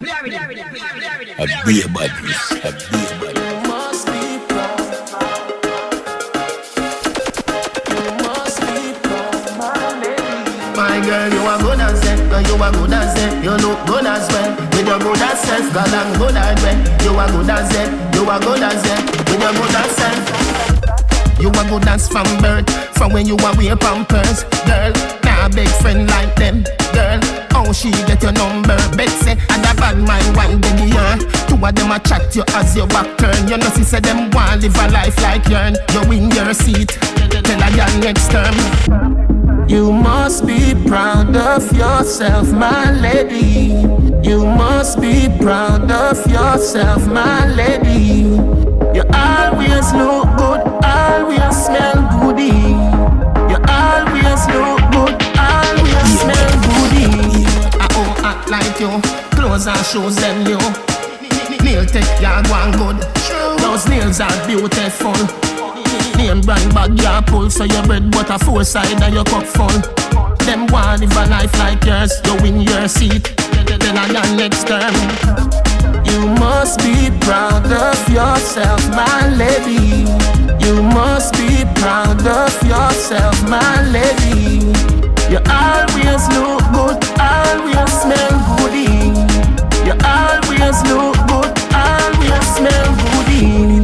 A beer badness, a beer badness. Must be proud. You must be proud, my lady. My girl, you are good as it, and you are good as it. You look good as well, with your good as self. God, I'm good as well. You are good as it, you are good as it, with your good as self. You are good as from birth, from when you are wear pampers. Girl, nah big friend like them. Girl, how she get your number? Betsy and a bad mind one baby yearn. Two of them a chat you as your back turn. You know she say them want live a life like yourn. You win your seat, tell a girl next term. You must be proud of yourself, my lady. You must be proud of yourself, my lady. You always look good, always smell goody. You always look good, always smell goody. I all act like you, clothes and shoes them new. Nail tech yard one good, those nails are beautiful. Name brand bag ya pull, so your bread butter four side and your cup full. Them want live a life like yours, you win your seat, then I done next term. You must be proud of yourself, my lady. You must be proud of yourself, my lady. You always look good, always smell goody. You always look good, always smell goody.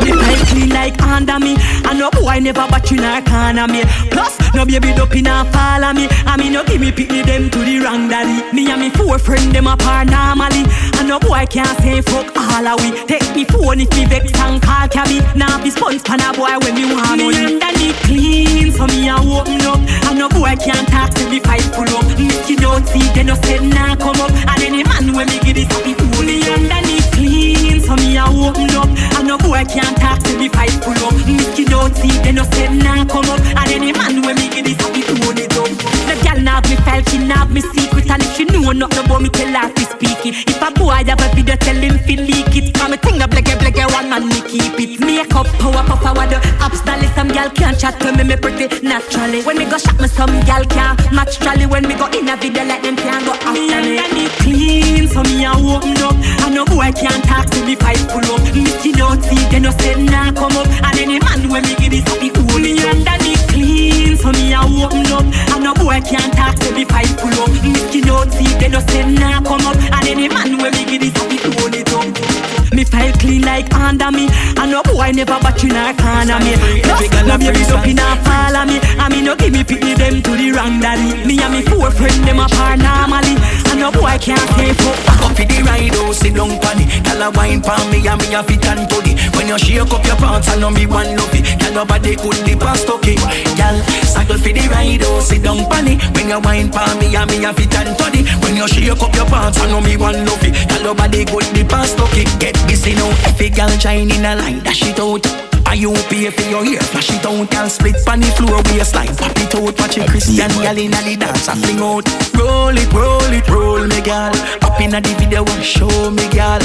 The pipe clean like under me. I know boy never batch in a corner me. Plus, no baby dope in a follow me. I mean no give me pick them to the wrong daddy. Me and me four friend them apart normally. I know boy can't say fuck all of we. Take me phone if me vex and call cabby. Now be sponge pan a boy when me want money. Me underneath clean so me a open up. I know boy can't talk till me fight full up. Make you don't see they no say nah come up. And any man when me give this happy fool. Me underneath clean so me a open up. I know boy can't talk till me fight full up. Make you don't see they no say nah come up. And any man when me give this happy fool it up. The girl nav me file, she nav me secret. And if she know nothing about me tell her to speak it. If a boy have a video tell him fi leak it. Come me think a blege one man me keep it. Make up power puff what the apps dolly. Some girl can't chat to me pretty naturally. When me go shop me some girl can't match trolley. When me go in a video like them can't go after me. Me clean so me a open up. I know boy can't talk to me fight full up. Me you don't see they no say nah come up. And any man when me give this happy cool. Me underneath clean so me a open up. I know boy can't talk to me fight full up. Me you don't see they no say nah come up. And any man when me give this happy cool it up. Me file clean like under me. I know boy never batch in a corner me. Plus no baby up in a follow me. I mean no give me pick them to the wrong daddy. Me and me four friend them apart normally. I know boy can't say fuck. Back up for the ride, oh sit down panny. Girl a wine pan me and me a fit and body. When you shake up your pants I know me one love it. Girl nobody could the past okay. Girl cycle for the ride, oh sit down panny. When you wine pan me and me a fit and body. When you shake up your pants I know me one love it. Girl nobody could the past okay. Get this you know, if a girl shine in a line, dash it out. Are you pay for your ear? Flash it out, girl split pan the floor waistline. Pop it out, watch a Christian girl in a the dance and fling out. Roll it, roll it, roll me girl. Up in a the video and show me girl.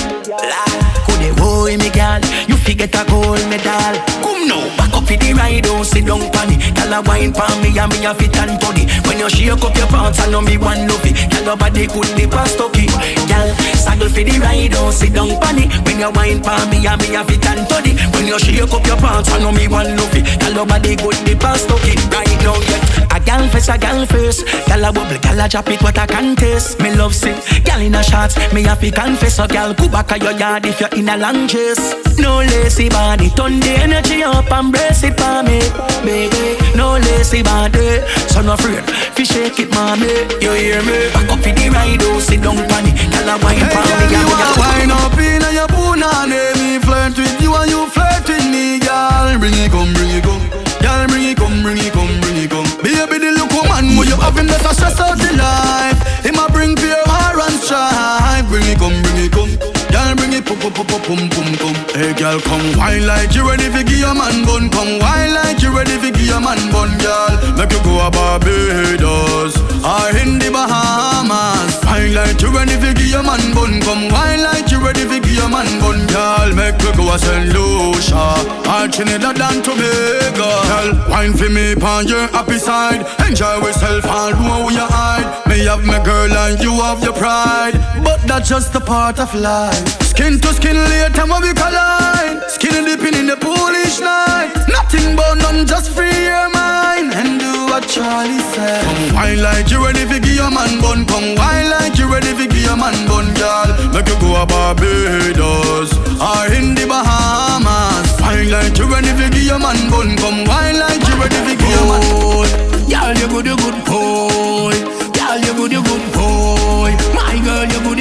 Could they worry me girl? You forget a gold medal. Come now, back up for the ride, oh sit down panny. Girl a wine pan me and me a fit and body. When you shake up your pants I know me one love it. Girl nobody could the past okay. Girl saddle for the ride, oh sit down panny. When you wine pan me and me a fit and body. When you shake up your pants I know me one love it. Girl nobody could the past okay. Right now yet a gal face, a gal face. Gal a bubble, gal a drop it what I can taste. Me love sing, gal in a shots. Me have to confess a gal go back a your yard if you're in a long chase. No lazy body, turn the energy up and brace it for me, baby. No lazy body, so no afraid, fi shake it, mommy. You hear me? Back up for the ride, oh sit down panny. Gal a wine for me, gal a wine up in a your punani. Me flirt with you and you flirt with me, gal. Bring it come, bring it come. Gal, bring it come, bring it come, bring it come. Baby, the look woman, when you have him, that's a stress out the life. Him a bring pure heart and strife. Bring it come, bring it come. Gal, bring it pum, pum, pum, pum, pum, pum. Hey, gal, come wine like you ready for give your man bun. Come wine like you ready for give your man bun, gal. Make you go a Barbados or in the Bahamas. Wine like you ready for give your man bun. Come wine like you ready for give your man bun, gal. Girl, make me go a St. Lucia or Trinidad and Tobago. Girl, wine for me on your happy side. Enjoy yourself and know you hide. Me have my girl and you have your pride, but that's just a part of life. Skin to skin later when we collide. Skin dipping in the poolish night. Nothing but none, just free your mind and do what Charlie said. Come wine like you ready to give your man bun. Come wine like you ready to give your man bun, girl. Make you go a Barbados or in the Bahamas. Wine like you ready to give your man bun. Come wine like you ready to give your man bun. Girl, you good boy. Girl, you good boy. My girl, you good.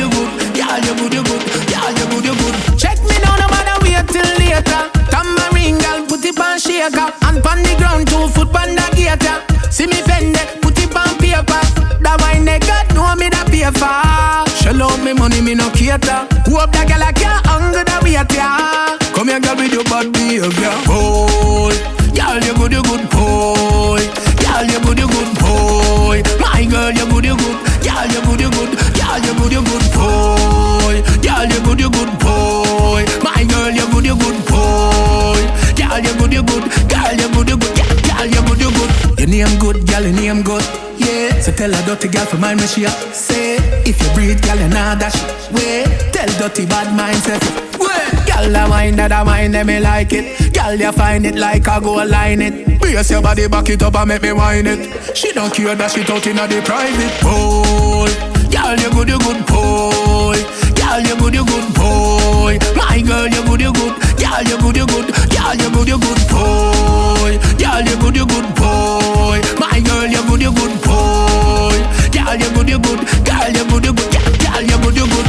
Girl, you good. Girl, you good. Check me now, no matter wait till later. Tambourine, girl, put it on shaker. And pon the ground, 2 foot pon the gator. See me bend it, put it on paper. That wine they got, know me that pay for. Shell out me money, me no cater. Hope that girl I can't hunger the wait, yeah. Come here, girl, with your bad behavior. Boy, girl, you good boy. Girl, you good boy. My girl, you good. Girl, you good. Girl, you good boy. Girl, you good boy. My girl, you good boy. Girl, you good. Girl, you good. Girl, you good. Your name good, girl, your name good. Yeah, so tell a dirty girl for mind me she a say. If you breathe, girl, you know that shit. Wait, tell dirty bad mindset. Girl, that wine, them me like it. Girl, you find it like I go line it. Brace your body, back it up and make me whine it. She don't care that shit out inna the private. Boy, girl, you good boy. Girl, you good boy. My girl, you good. Girl, you good. Girl, you good boy. Girl, you good boy. My girl, you good boy. Girl, you good. Girl, you good. Girl, you good.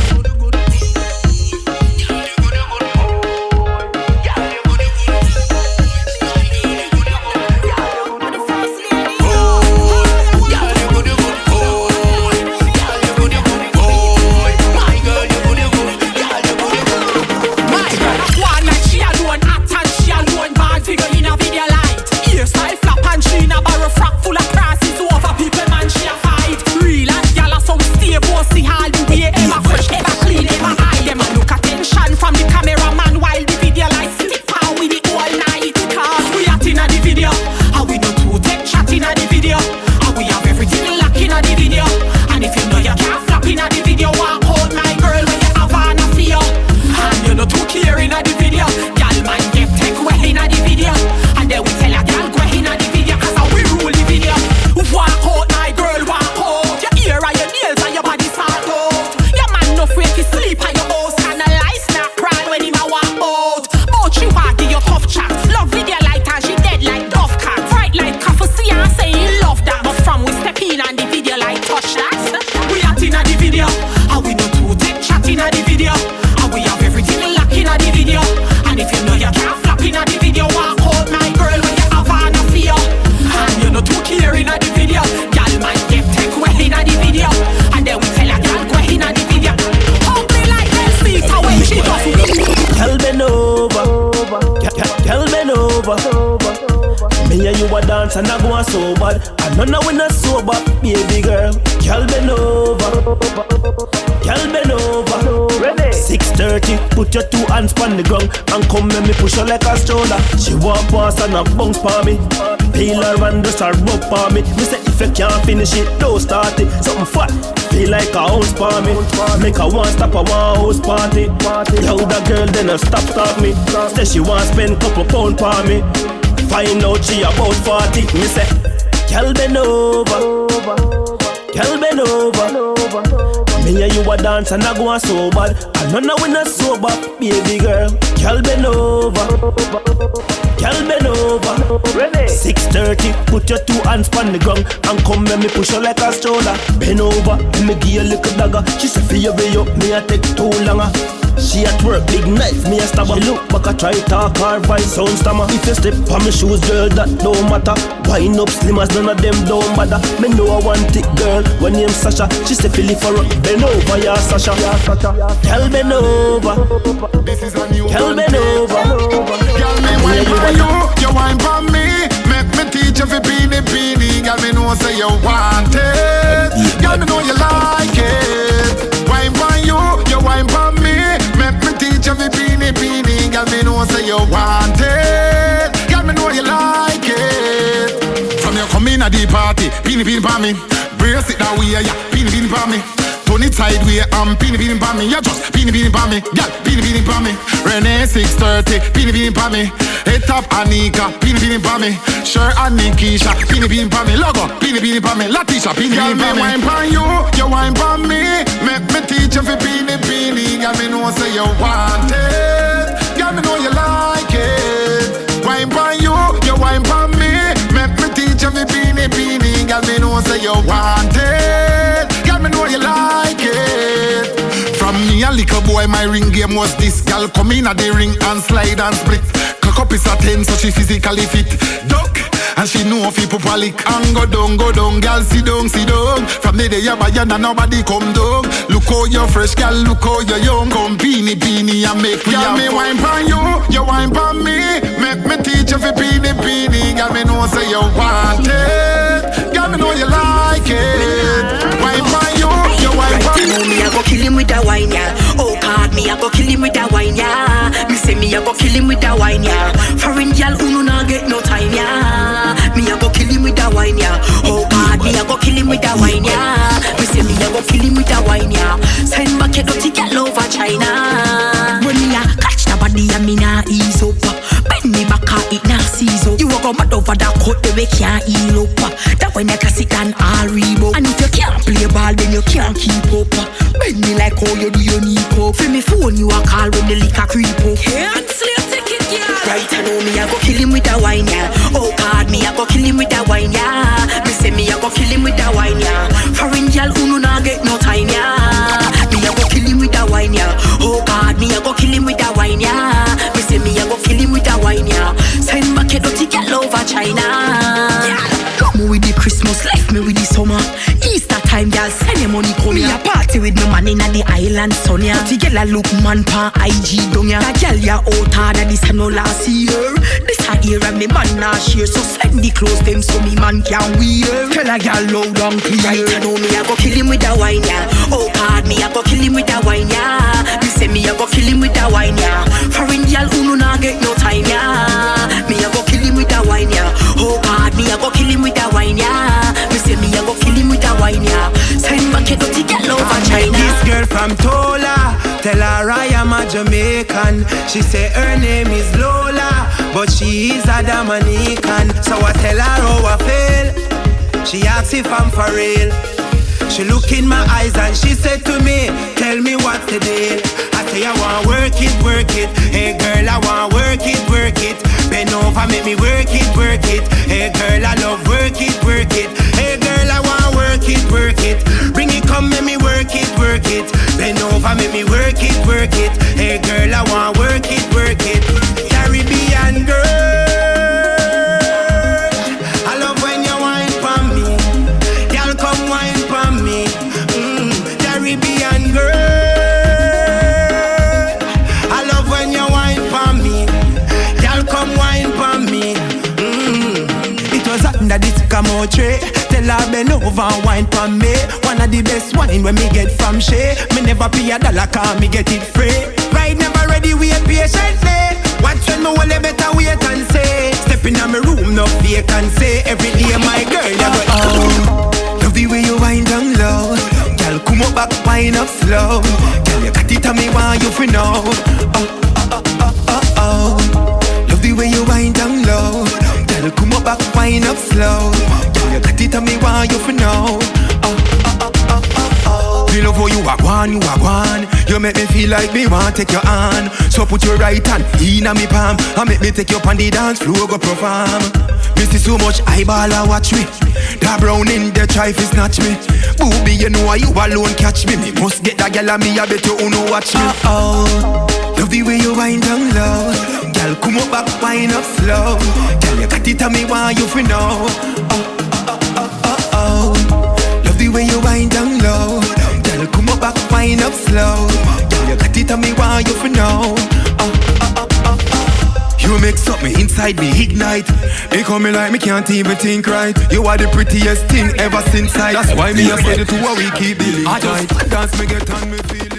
And I go on so bad. I know now we not sober, baby girl. Girl bend over. Girl bend over. Ready? 6:30. Put your 2 hands on the ground and come let me push her like a stroller. She walk past and a bounce for me. Peel her and just a rub for me. Me say if you can't finish it, don't start it. Something fat. Feel like a house for me. Make her one stop a one house party. Yo, that girl then a stop me. Say she want spend couple pound for me. Find out she about 40. Me say, girl bend over. Girl bend over. Me and you a dance and I go on so bad. I know now we not sober, baby girl. Girl bend over. Girl bend over. Ready? 6:30. Put your 2 hands on the ground and come let me push her like a stroller. Bend over. Let me give you a little dagger. She say for you way up, me a take too longer. She at work, big knife, me a stabber. She look back, I try talk, her voice sound stammer. If you step on my shoes, girl, that don't matter. Wind up slim as none of them don't bother. Me know I want it, girl, when name Sasha. She say Philly for up, bend over, yeah, Sasha. Girl, bend over. This is a new Girl, bend over. Girl, me wine for you wine for me. Make me teach you for PEENIE. Girl, me know say you want it. Girl, me know you like it. Wine for you wine for me. Make me teach you for PEENIE. Peenie pa me. Brace it that way, yeah. Peenie pa me. Turn it sideways, peenie pa me. Yeah, just peenie pa me. Yeah, peenie pa me. Renee 630, peenie pa me. Head top Anika, peenie pa me. Sure and Nikisha, peenie pa me. Logo, peenie pa me. Latisha, peenie pa me. Girl, me wine pon you wine pon me. Make me teach you for peenie. Girl, me know say you want it. Girl, me know you like it. Wine pon you wine pon me. Make me teach you for peenie. Girl, me know say you want it. Girl, me know you like it. From me a little boy, my ring game was this. Girl come in at the ring and slide and split. Cock up is a 10, so she physically fit. Duck, and she know if you pop a lick. And go down, girl, sit down. From the day you buy and nobody come down. Look how you're fresh, girl, look how you're young. Come peenie and make me have me wine pon you wine pon me. Make me teach you for peenie. Girl, me know say you want it. Girl, me know you like it. Wine pon you wine pon me. Me I go kill him with that wine, yeah. Oh God, me I go kill him with that wine, yeah. Me say me I go kill him with that wine, yeah. Foreign girl who no get no time, yeah. Me I go kill him with that wine, yeah. Oh God, me I go kill him with that wine, yeah. Me say me I go kill him with that wine, yeah. Send back your dirty girl over China. When me a catch the body and me nah ease up. Bend me back and it nah seize up. You a go mad over that coat the way can't heal up. That when you can sit and all reebok. And if you can't play ball then you can't keep up. Bend me like how you do your knee pop. For me phone you a call when the liquor creep up. Can't sleep, take it, yeah. Right, I know me I go kill him with that wine, yeah. Oh God, me I go kill him with that wine, yeah. Me say me I go kill him with that wine, yeah. Foreign girl who no nah get no time, yeah. Me I go kill him with that wine, yeah. Oh God, me I go kill him with that wine, yeah. Me say me I go kill him with that wine, yeah. Send back a dirty girl over China. Yeah. Love me with the Christmas, left me with the summer. Easter time, girl, send your money come here. Party with my man in the island, Sonia. The girl a look man pa IG down ya. That girl ya out harder this time no last year. This a year and me man nah share. So send the clothes them so me man can wear. Tell a girl loud and clear. Right, I know me I go kill him with that wine, yeah. Oh God, me I go kill him with that wine, yeah. Me say me I go kill him with that wine, yeah. Foreign girl who no nah get no time, yeah. Me I go kill him with that wine, yeah. Oh God, me I go kill him with that wine, yeah. Me say me I go kill him with that wine, yeah. Send back your dirty girl over China. This girl from Tola, tell her I am a Jamaican. She say her name is Lola, but she is a Dominican. So I tell her how I feel. She asks if I'm for real. She look in my eyes and she said to me, tell me what's the deal. I say I want work it. Hey girl, I want work it. Bend over, make me work it. Hey girl, I love work it. Hey girl, I want work it. Bring it, come, make me work it. Bend over, make me work it. Hey girl, I want work it. Caribbean girl, I love when you wine for me. Girl, come wine for me. Caribbean girl, I love when you wine for me. Girl, come wine for me. It was under this camo tray. Tell her bend over and wine for me. One of the best wine when me get from Shay. Me never pay a dollar cause me get it free. Right, never ready, wait patiently. Watch when me hold a better wait and say. Step in my room, no vacancy. Every day my girl, you go love the way you wind down low. Girl, come up back, wind up slow. Girl, you got it on me, why you for know. Love the way you wind down low. Girl, come up back, wind up slow. Girl, you got it on me, why you for know. Me love how you are one. You make me feel like me want take your hand. So put your right hand in me palm and make me take you on the dance floor go perform. Me see so much eyeball a watch me. That brown in the try fi snatch me. Booby, you know you alone catch me. Me must get that girl and me, I bet you no watch me. Love the way you wind down low. Girl, come up back, wind up slow. Girl, you got it on me, why you fi know. Love the way you wind down low. Girl, come up back, wind up slow. Girl, you got it on me, why you fi know. You make something inside me ignite. Me coming like me can't even think right. You are the prettiest thing ever since I. That's why me I said it to what we keep the lead. I just dance me get on me feel.